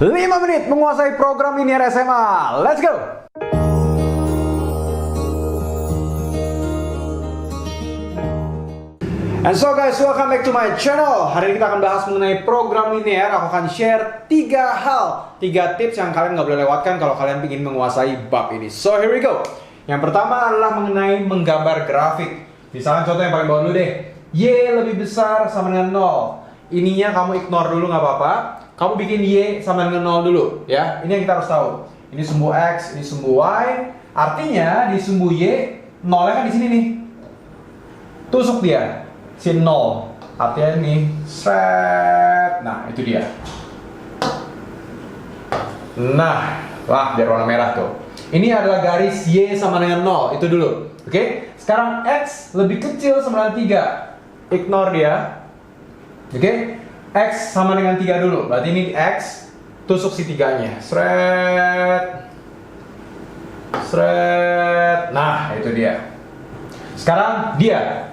5 menit menguasai program linear SMA. Let's go! And so guys, welcome back to my channel. Hari ini kita akan bahas mengenai program linear. Aku akan share 3 tips yang kalian nggak boleh lewatkan kalau kalian ingin menguasai bab ini. So here we go. Yang pertama adalah mengenai menggambar grafik. Misalnya contoh yang paling bawah dulu deh. Y lebih besar sama dengan 0. Ininya kamu ignore dulu nggak apa-apa. Kamu bikin Y sama dengan 0 dulu ya. Ini yang kita harus tahu. Ini sumbu X, ini sumbu Y. Artinya di sumbu Y, 0-nya kan di sini nih. Tusuk dia. Si 0. Artinya ini seret. Nah, itu dia. Nah, wah, biar warna merah tuh. Ini adalah garis Y sama dengan 0. Itu dulu. Oke? Sekarang X lebih kecil sama dengan 3. Ignore dia. Oke? X sama dengan 3 dulu. Berarti ini X, tusuk si 3-nya. Seret. Seret. Nah, itu dia. Sekarang dia.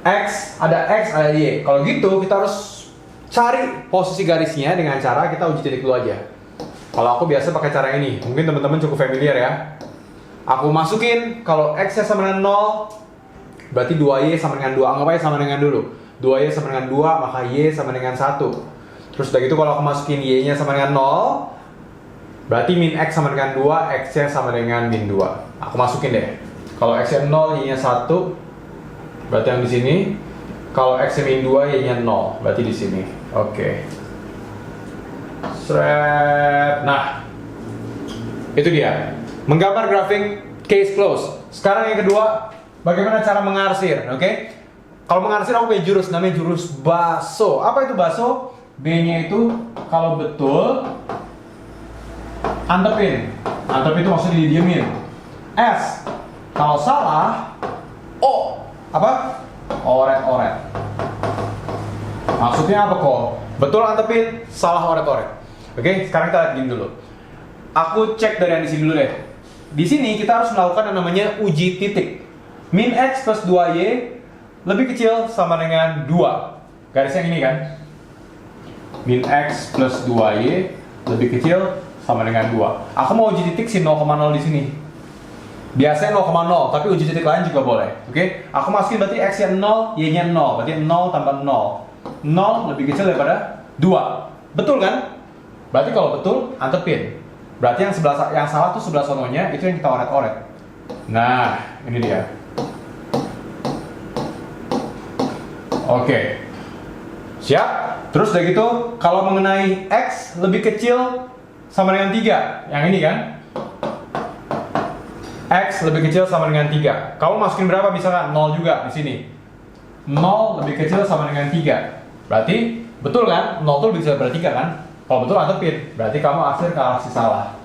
X, ada Y. Kalau gitu, kita harus cari posisi garisnya dengan cara kita uji titik dulu aja. Kalau aku biasa pakai cara ini. Mungkin teman-teman cukup familiar ya. Aku masukin, kalau X-nya sama dengan 0, berarti 2Y sama dengan 2. Anggap aja sama dengan dulu. 2Y sama dengan 2, maka Y sama dengan 1. Terus udah gitu kalau aku masukin Y-nya sama dengan 0, berarti min X sama dengan 2, X-nya sama dengan min 2. Aku masukin deh. Kalau X-nya 0, Y-nya 1, berarti yang di sini. Kalau X-nya min 2, Y-nya 0, berarti di sini. Oke. Seret. Nah, itu dia. Menggambar grafik case close. Sekarang yang kedua, bagaimana cara mengarsir, oke? Kalau mengarsir aku punya jurus, namanya jurus BASO. Apa itu BASO? B-nya itu kalau betul antepin. Antepin itu maksudnya didiemin. S, kalau salah, O, apa? Oret-oret. Maksudnya apa kok? Betul antepin, salah oret-oret. Oke, sekarang kita lihat gini dulu. Aku cek dari yang di sini dulu deh. Di sini kita harus melakukan yang namanya uji titik. Min X plus 2Y lebih kecil sama dengan 2. Garis yang ini kan. Min X plus 2Y lebih kecil sama dengan 2. Aku mau uji titik si 0,0 di sini. Biasanya 0,0, tapi uji titik lain juga boleh. Oke? Aku masukin berarti X-nya 0, Y-nya 0. Berarti 0 tambah 0. 0 lebih kecil daripada 2. Betul kan? Berarti kalau betul, antepin. Berarti yang salah tuh sebelah sononya, itu yang kita oret-oret. Nah, ini dia. Oke. Siap? Terus udah gitu, kalau mengenai X lebih kecil sama dengan 3. Yang ini kan? X lebih kecil sama dengan 3. Kamu masukin berapa misalkan? 0 juga di sini. 0 lebih kecil sama dengan 3. Berarti, betul kan? 0 tuh lebih kecil daripada 3 kan? Kalau betul antepin, berarti kamu arsir ke arah si salah.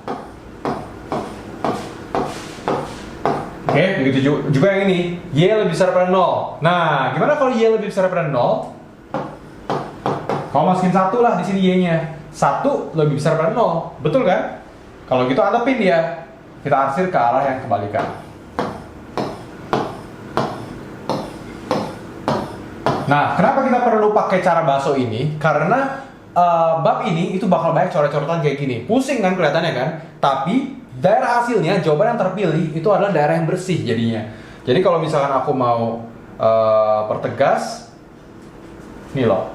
Oke, begitu juga yang ini. Y lebih besar daripada 0. Nah, gimana kalau Y lebih besar daripada 0? Kamu masukin 1 lah di sini Y-nya. 1 lebih besar daripada 0. Betul kan? Kalau gitu antepin dia. Kita arsir ke arah yang kebalikan. Nah, kenapa kita perlu pakai cara BASO ini? Karena bab ini itu bakal banyak coret-coretan kayak gini. Pusing kan kelihatannya kan? Tapi daerah hasilnya, jawaban yang terpilih itu adalah daerah yang bersih jadinya. Jadi kalau misalkan aku mau pertegas, nih loh.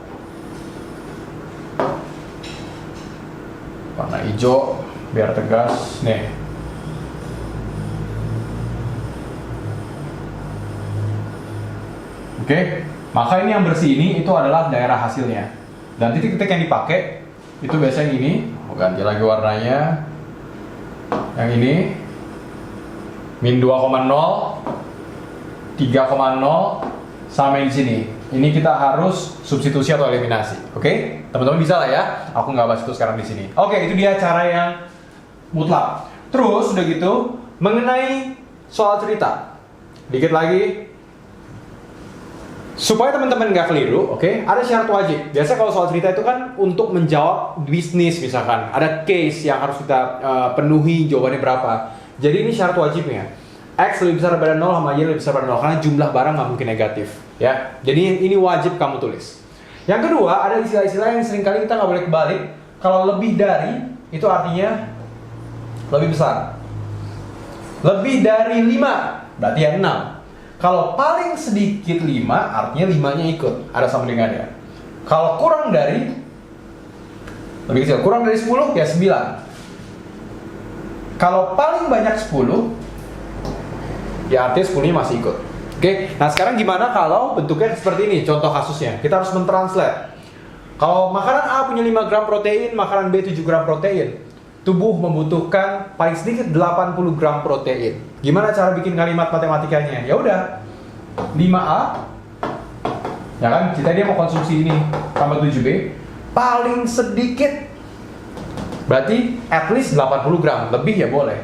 Warna hijau biar tegas, nih. Oke, maka ini yang bersih ini itu adalah daerah hasilnya. Dan titik-titik yang dipakai itu biasanya yang ini. Ganti lagi warnanya. Yang ini min 2,0, 3,0 sama di sini. Ini kita harus substitusi atau eliminasi. Oke? Teman-teman bisa lah ya. Aku nggak bahas itu sekarang di sini. Oke, itu dia cara yang mutlak. Terus udah gitu mengenai soal cerita. Dikit lagi. Supaya teman-teman nggak keliru, oke? Ada syarat wajib. Biasanya kalau soal cerita itu kan untuk menjawab bisnis misalkan. Ada case yang harus kita penuhi, jawabannya berapa. Jadi ini syarat wajibnya. X lebih besar daripada 0 sama Y lebih besar daripada 0. Karena jumlah barang nggak mungkin negatif. Ya, jadi ini wajib kamu tulis. Yang kedua, ada istilah-istilah yang seringkali kita nggak boleh kebalik. Kalau lebih dari itu artinya lebih besar. Lebih dari 5 berarti yang 6. Kalau paling sedikit 5 artinya 5-nya ikut, ada sama dengannya. Kalau kurang dari lebih kecil, kurang dari 10 ya 9. Kalau paling banyak 10 ya artinya 10-nya masih ikut. Oke, nah sekarang gimana kalau bentuknya seperti ini? Contoh kasusnya, kita harus mentranslate. Kalau makanan A punya 5 gram protein, makanan B 7 gram protein. Tubuh membutuhkan paling sedikit 80 gram protein. Gimana cara bikin kalimat matematikanya? Ya udah, 5A, ya kan, kita dia mau konsumsi ini tambah 7B, paling sedikit berarti at least 80 gram, lebih ya boleh.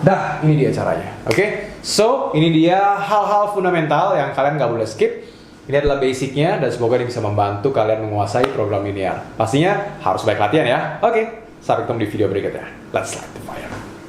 Dah, ini dia caranya. Oke, so ini dia hal-hal fundamental yang kalian gak boleh skip. Ini adalah basicnya dan semoga ini bisa membantu kalian menguasai program linear. Pastinya harus baik latihan ya. Oke, sampai ketemu di video berikutnya. Let's light the fire.